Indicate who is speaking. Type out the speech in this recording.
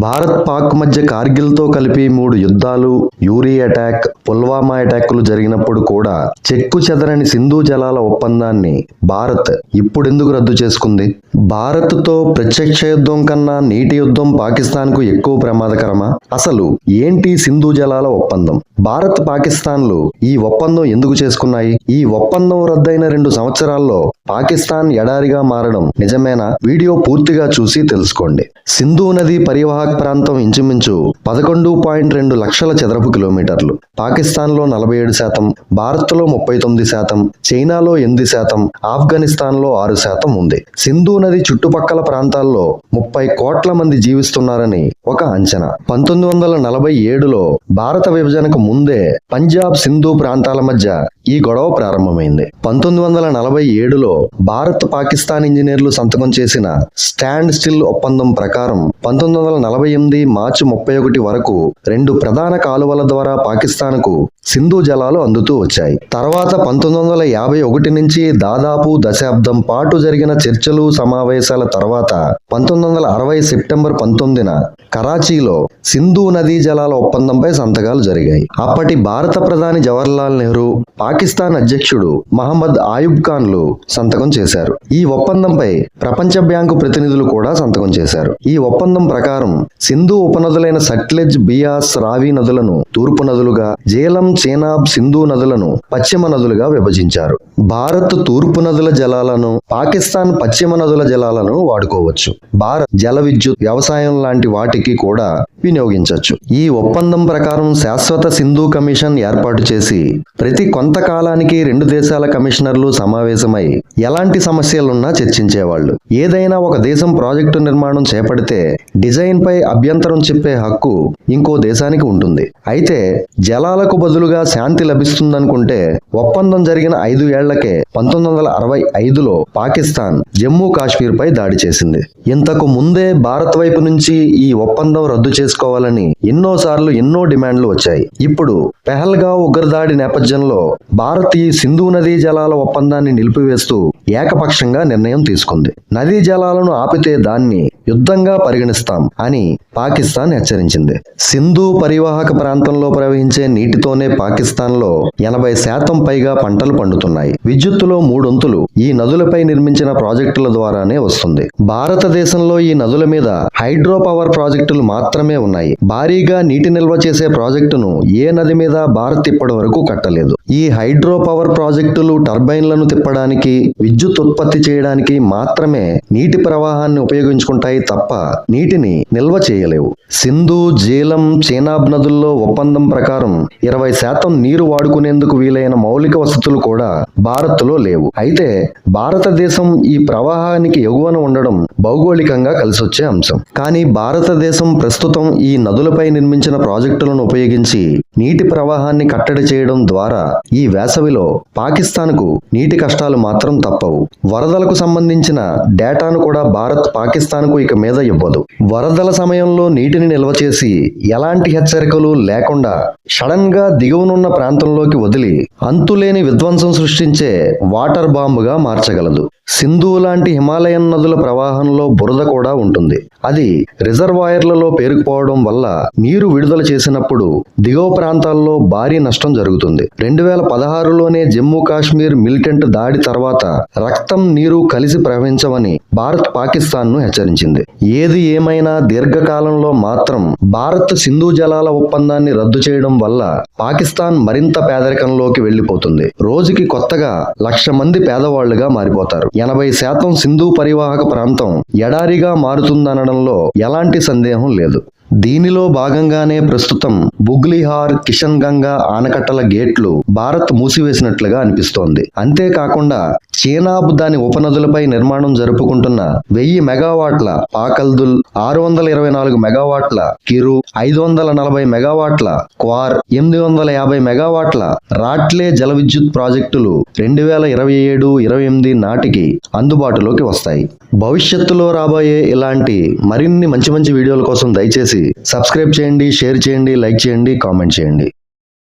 Speaker 1: భారత్ పాక్ మధ్య కార్గిల్తో కలిపి 3 యుద్ధాలు, యూరీ అటాక్, పుల్వామా అటాక్లు జరిగినప్పుడు కూడా చెక్కు చెదరని సింధు జలాల ఒప్పందాన్ని భారత్ ఇప్పుడెందుకు రద్దు చేసుకుంది? భారత్తో ప్రత్యక్ష యుద్ధం కన్నా నీటి యుద్ధం పాకిస్తాన్కు ఎక్కువ ప్రమాదకరమా? అసలు ఏంటి సింధు జలాల ఒప్పందం? భారత్ పాకిస్తాన్లు ఈ ఒప్పందం ఎందుకు చేసుకున్నాయి? ఈ ఒప్పందం రద్దయిన 2 సంవత్సరాల్లో పాకిస్తాన్ ఎడారిగా మారడం నిజమేనా? వీడియో పూర్తిగా చూసి తెలుసుకోండి. సింధు నది పరివాహక ప్రాంతం ఇంచుమించు 11.2 లక్షల చదరపు కిలోమీటర్లు. పాకిస్తాన్లో 47%, భారత్లో 39%, చైనాలో 8%, ఆఫ్ఘనిస్తాన్లో 6% ఉంది. సింధు నది చుట్టుపక్కల ప్రాంతాల్లో 30 కోట్ల మంది జీవిస్తున్నారని ఒక అంచనా. 1947లో భారత విభజనకు ముందే పంజాబ్, సింధు ప్రాంతాల మధ్య ఈ గొడవ ప్రారంభమైంది. 1947లో భారత్ పాకిస్తాన్ ఇంజనీర్లు సంతకం చేసిన స్టాండ్ స్టిల్ ఒప్పందం ప్రకారం 1948 మార్చి 31 వరకు 2 ప్రధాన కాలువల ద్వారా పాకిస్తాన్కు సింధు జలాలు అందుతూ వచ్చాయి. తర్వాత 1951 నుంచి దాదాపు దశాబ్దం పాటు జరిగిన చర్చలు, సమావేశాల తర్వాత 1960 సెప్టెంబర్ 19న కరాచీలో సింధు నదీ జలాల ఒప్పందంపై సంతకాలు జరిగాయి. అప్పటి భారత ప్రధాని జవహర్లాల్ నెహ్రూ, పాకిస్తాన్ అధ్యక్షుడు మహమ్మద్ ఆయుబ్ ఖాన్లు సంతకం చేశారు. ఈ ఒప్పందంపై ప్రపంచ బ్యాంకు ప్రతినిధులు కూడా సంతకం చేశారు. ఈ ఒప్పందం ప్రకారం సింధు ఉపనదులైన సట్లెజ్, బియాస్, రావి నదులను తూర్పు నదులుగా, జేలం, చేనాబ్, సింధు నదులను పశ్చిమ నదులుగా విభజించారు. భారత్ తూర్పు నదుల జలాలను, పాకిస్తాన్ పశ్చిమ నదుల జలాలను వాడుకోవచ్చు. భారత్ జల విద్యుత్, వ్యవసాయం లాంటి వాటికి కూడా వినియోగించవచ్చు. ఈ ఒప్పందం ప్రకారం శాశ్వత సింధు కమిషన్ ఏర్పాటు చేసి ప్రతి కొంతకాలానికి 2 దేశాల కమిషనర్లు సమావేశమై ఎలాంటి సమస్యలున్నా చర్చించేవాళ్లు. ఏదైనా ఒక దేశం ప్రాజెక్టు నిర్మాణం చేపడితే డిజైన్ పై అభ్యంతరం చెప్పే హక్కు ఇంకో దేశానికి ఉంటుంది. అయితే జలాలకు బదులుగా శాంతి లభిస్తుందనుకుంటే ఒప్పందం జరిగిన 5 ఏళ్లకే 1965లో పాకిస్తాన్ జమ్మూ కాశ్మీర్ పై దాడి చేసింది. ఇంతకు ముందే భారత్ వైపు నుంచి ఈ ఒప్పందం రద్దు చేసుకోవాలని ఎన్నోసార్లు ఎన్నో డిమాండ్లు వచ్చాయి. ఇప్పుడు పెహల్గావ్ ఉగ్రదాడి నేపథ్యంలో భారత్ ఈ సింధు నదీ జలాల ఒప్పందాన్ని నిలిపివేస్తూ ఏకపక్షంగా నిర్ణయం తీసుకుంది. నదీ జలాలను ఆపితే దాన్ని యుద్ధంగా పరిగణిస్తాం అని పాకిస్తాన్ హెచ్చరించింది. సింధు పరివాహక ప్రాంతంలో ప్రవహించే నీటితోనే పాకిస్తాన్లో 80% పైగా పంటలు పండుతున్నాయి. విద్యుత్తులో 3/4 ఈ నదులపై నిర్మించిన ప్రాజెక్టుల ద్వారానే వస్తుంది. భారతదేశంలో ఈ నదుల మీద హైడ్రో పవర్ ప్రాజెక్టులు మాత్రమే ఉన్నాయి. భారీగా నీటి నిల్వ చేసే ప్రాజెక్టును ఏ నది మీద భారత్ ఇప్పటి వరకు కట్టలేదు. ఈ హైడ్రో పవర్ ప్రాజెక్టులు టర్బైన్లను తిప్పడానికి, విద్యుత్ ఉత్పత్తి చేయడానికి మాత్రమే నీటి ప్రవాహాన్ని ఉపయోగించుకుంటాయి తప్ప నీటిని నిల్వ చేయలేవు. సింధు, జేలం, చేనాబ్ నదుల్లో ఒప్పందం ప్రకారం 20% నీరు వాడుకునేందుకు వీలైన మౌలిక వసతులు కూడా భారత్లో లేవు. అయితే భారతదేశం ఈ ప్రవాహానికి ఎగువన ఉండడం భౌగోళికంగా కలిసొచ్చే అంశం. కానీ భారతదేశం ప్రస్తుతం ఈ నదులపై నిర్మించిన ప్రాజెక్టులను ఉపయోగించి నీటి ప్రవాహాన్ని కట్టడి చేయడం ద్వారా ఈ వేసవిలో పాకిస్తాన్కు నీటి కష్టాలు మాత్రం తప్పవు. వరదలకు సంబంధించిన డేటాను కూడా భారత్ పాకిస్తాన్కు ఇక మీద ఇవ్వదు. వరదల సమయంలో నీటిని నిల్వ చేసి ఎలాంటి హెచ్చరికలు లేకుండా సడన్ గా దిగువనున్న ప్రాంతంలోకి వదిలి అంతులేని విధ్వంసం సృష్టించే వాటర్ బాంబుగా మార్చగలదు. సింధు లాంటి హిమాలయన్ నదుల ప్రవాహంలో బురద కూడా ఉంటుంది. అది రిజర్వాయర్లలో పేరుకుపోవడం వల్ల నీరు విడుదల చేసినప్పుడు దిగువ ప్రాంతాల్లో భారీ నష్టం జరుగుతుంది. 2016లోనే జమ్మూ కాశ్మీర్ మిలిటెంట్ దాడి తర్వాత రక్తం, నీరు కలిసి ప్రవహించవని భారత్ పాకిస్తాన్ ను హెచ్చరించింది. ఏది ఏమైనా దీర్ఘకాలంలో మాత్రం భారత్ సింధు జలాల ఒప్పందాన్ని రద్దు చేయడం వల్ల పాకిస్తాన్ మరింత పేదరికంలోకి వెళ్లిపోతుంది. రోజుకి కొత్తగా 1,00,000 మంది పేదవాళ్లుగా మారిపోతారు. 80% సింధు పరివాహక ప్రాంతం ఎడారిగా మారుతుందనడంలో ఎలాంటి సందేహం లేదు. దీనిలో భాగంగానే ప్రస్తుతం బుగ్లిహార్, కిషన్ గంగా ఆనకట్టల గేట్లు భారత్ మూసివేసినట్లుగా అనిపిస్తోంది. అంతేకాకుండా చేనాబ్, దాని ఉపనదులపై నిర్మాణం జరుపుకుంటున్న 1000 మెగావాట్ల పాకల్దుల్, 624 మెగావాట్ల కిరు, 540 మెగావాట్ల క్వార్, 850 మెగావాట్ల రాట్లే జల విద్యుత్ ప్రాజెక్టులు 2027-28 నాటికి అందుబాటులోకి వస్తాయి. భవిష్యత్తులో రాబోయే ఇలాంటి మరిన్ని మంచి వీడియోల కోసం దయచేసి సబ్స్క్రైబ్ చేయండి, షేర్ చేయండి, లైక్ చేయండి, కామెంట్ చేయండి.